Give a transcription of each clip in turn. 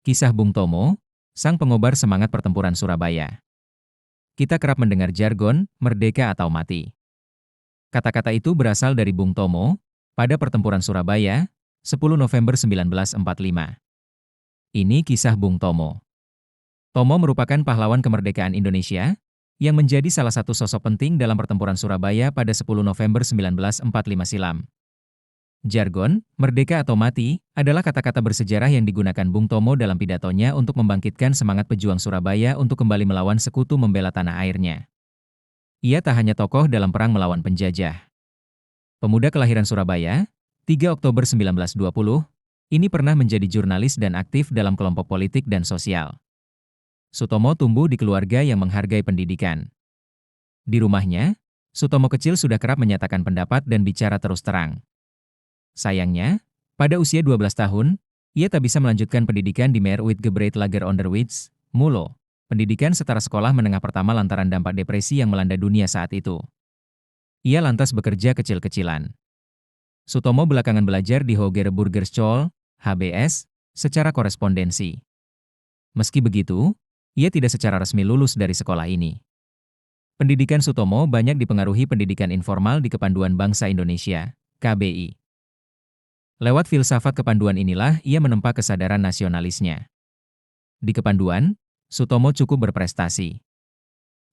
Kisah Bung Tomo, sang pengobar semangat pertempuran Surabaya. Kita kerap mendengar jargon, merdeka atau mati. Kata-kata itu berasal dari Bung Tomo, pada pertempuran Surabaya, 10 November 1945. Ini kisah Bung Tomo. Tomo merupakan pahlawan kemerdekaan Indonesia, yang menjadi salah satu sosok penting dalam pertempuran Surabaya pada 10 November 1945 silam. Jargon, merdeka atau mati, adalah kata-kata bersejarah yang digunakan Bung Tomo dalam pidatonya untuk membangkitkan semangat pejuang Surabaya untuk kembali melawan sekutu membela tanah airnya. Ia tak hanya tokoh dalam perang melawan penjajah. Pemuda kelahiran Surabaya, 3 Oktober 1920, ini pernah menjadi jurnalis dan aktif dalam kelompok politik dan sosial. Sutomo tumbuh di keluarga yang menghargai pendidikan. Di rumahnya, Sutomo kecil sudah kerap menyatakan pendapat dan bicara terus terang. Sayangnya, pada usia 12 tahun, ia tak bisa melanjutkan pendidikan di Meerwijngebreid Lager Onderwijs, MULO, pendidikan setara sekolah menengah pertama lantaran dampak depresi yang melanda dunia saat itu. Ia lantas bekerja kecil-kecilan. Sutomo belakangan belajar di Hoger Burgerschole, HBS, secara korespondensi. Meski begitu, ia tidak secara resmi lulus dari sekolah ini. Pendidikan Sutomo banyak dipengaruhi pendidikan informal di Kepanduan Bangsa Indonesia, KBI. Lewat filsafat kepanduan inilah ia menempa kesadaran nasionalisnya. Di Kepanduan, Sutomo cukup berprestasi.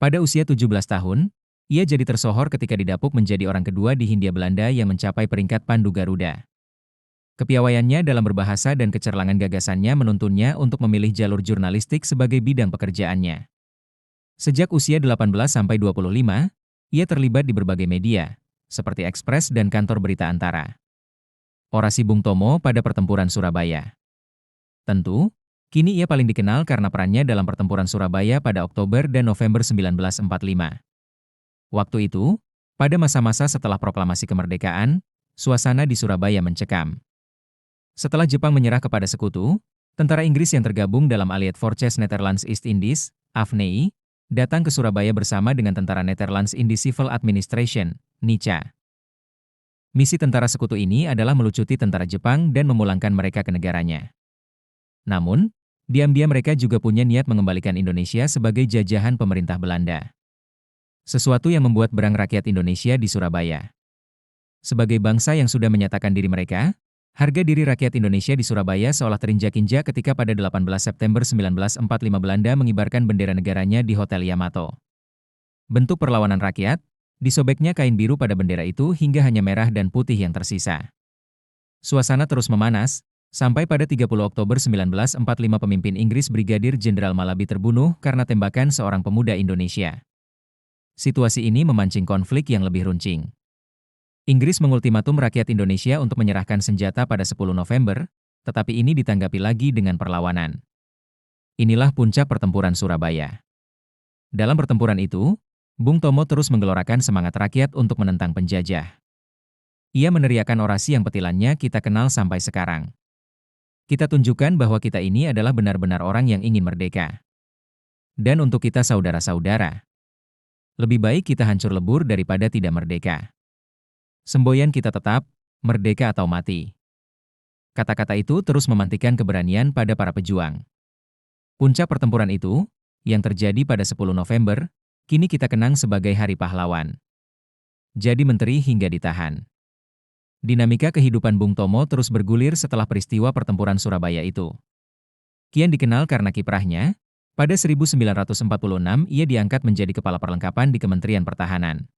Pada usia 17 tahun, ia jadi tersohor ketika didapuk menjadi orang kedua di Hindia Belanda yang mencapai peringkat Pandu Garuda. Kepiawaiannya dalam berbahasa dan kecerlangan gagasannya menuntunnya untuk memilih jalur jurnalistik sebagai bidang pekerjaannya. Sejak usia 18-25, ia terlibat di berbagai media, seperti Express dan Kantor Berita Antara. Orasi Bung Tomo pada pertempuran Surabaya. Tentu, kini ia paling dikenal karena perannya dalam pertempuran Surabaya pada Oktober dan November 1945. Waktu itu, pada masa-masa setelah proklamasi kemerdekaan, suasana di Surabaya mencekam. Setelah Jepang menyerah kepada sekutu, tentara Inggris yang tergabung dalam Allied Forces Netherlands East Indies, AFNI, datang ke Surabaya bersama dengan tentara Netherlands Indies Civil Administration, NICA. Misi tentara sekutu ini adalah melucuti tentara Jepang dan memulangkan mereka ke negaranya. Namun, diam-diam mereka juga punya niat mengembalikan Indonesia sebagai jajahan pemerintah Belanda. Sesuatu yang membuat berang rakyat Indonesia di Surabaya. Sebagai bangsa yang sudah menyatakan diri mereka, harga diri rakyat Indonesia di Surabaya seolah terinjak-injak ketika pada 18 September 1945 Belanda mengibarkan bendera negaranya di Hotel Yamato. Bentuk perlawanan rakyat, disobeknya kain biru pada bendera itu hingga hanya merah dan putih yang tersisa. Suasana terus memanas, sampai pada 30 Oktober 1945 pemimpin Inggris Brigadir Jenderal Malabi terbunuh karena tembakan seorang pemuda Indonesia. Situasi ini memancing konflik yang lebih runcing. Inggris mengultimatum rakyat Indonesia untuk menyerahkan senjata pada 10 November, tetapi ini ditanggapi lagi dengan perlawanan. Inilah puncak pertempuran Surabaya. Dalam pertempuran itu, Bung Tomo terus menggelorakan semangat rakyat untuk menentang penjajah. Ia meneriakkan orasi yang petilannya kita kenal sampai sekarang. Kita tunjukkan bahwa kita ini adalah benar-benar orang yang ingin merdeka. Dan untuk kita saudara-saudara, lebih baik kita hancur lebur daripada tidak merdeka. Semboyan kita tetap, merdeka atau mati. Kata-kata itu terus memantikan keberanian pada para pejuang. Puncak pertempuran itu, yang terjadi pada 10 November, kini kita kenang sebagai Hari Pahlawan. Jadi menteri hingga ditahan. Dinamika kehidupan Bung Tomo terus bergulir setelah peristiwa pertempuran Surabaya itu. Kian dikenal karena kiprahnya, pada 1946 ia diangkat menjadi Kepala Perlengkapan di Kementerian Pertahanan.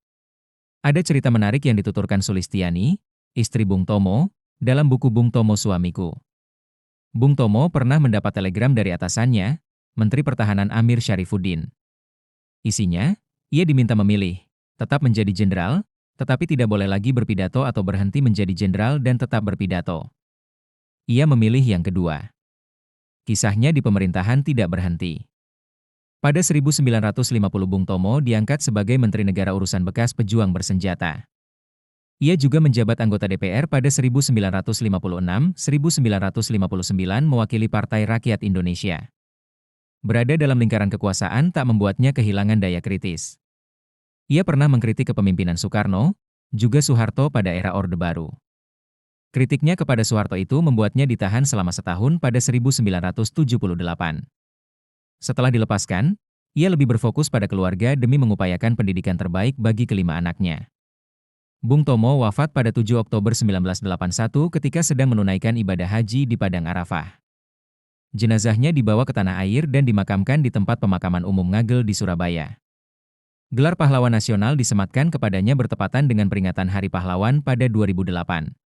Ada cerita menarik yang dituturkan Sulistiani, istri Bung Tomo, dalam buku Bung Tomo Suamiku. Bung Tomo pernah mendapat telegram dari atasannya, Menteri Pertahanan Amir Syarifuddin. Isinya, ia diminta memilih, tetap menjadi jenderal, tetapi tidak boleh lagi berpidato atau berhenti menjadi jenderal dan tetap berpidato. Ia memilih yang kedua. Kisahnya di pemerintahan tidak berhenti. Pada 1950 Bung Tomo diangkat sebagai Menteri Negara Urusan Bekas Pejuang Bersenjata. Ia juga menjabat anggota DPR pada 1956-1959 mewakili Partai Rakyat Indonesia. Berada dalam lingkaran kekuasaan tak membuatnya kehilangan daya kritis. Ia pernah mengkritik kepemimpinan Soekarno, juga Soeharto pada era Orde Baru. Kritiknya kepada Soeharto itu membuatnya ditahan selama setahun pada 1978. Setelah dilepaskan, ia lebih berfokus pada keluarga demi mengupayakan pendidikan terbaik bagi kelima anaknya. Bung Tomo wafat pada 7 Oktober 1981 ketika sedang menunaikan ibadah haji di Padang Arafah. Jenazahnya dibawa ke tanah air dan dimakamkan di tempat pemakaman umum Ngagel di Surabaya. Gelar pahlawan nasional disematkan kepadanya bertepatan dengan peringatan Hari Pahlawan pada 2008.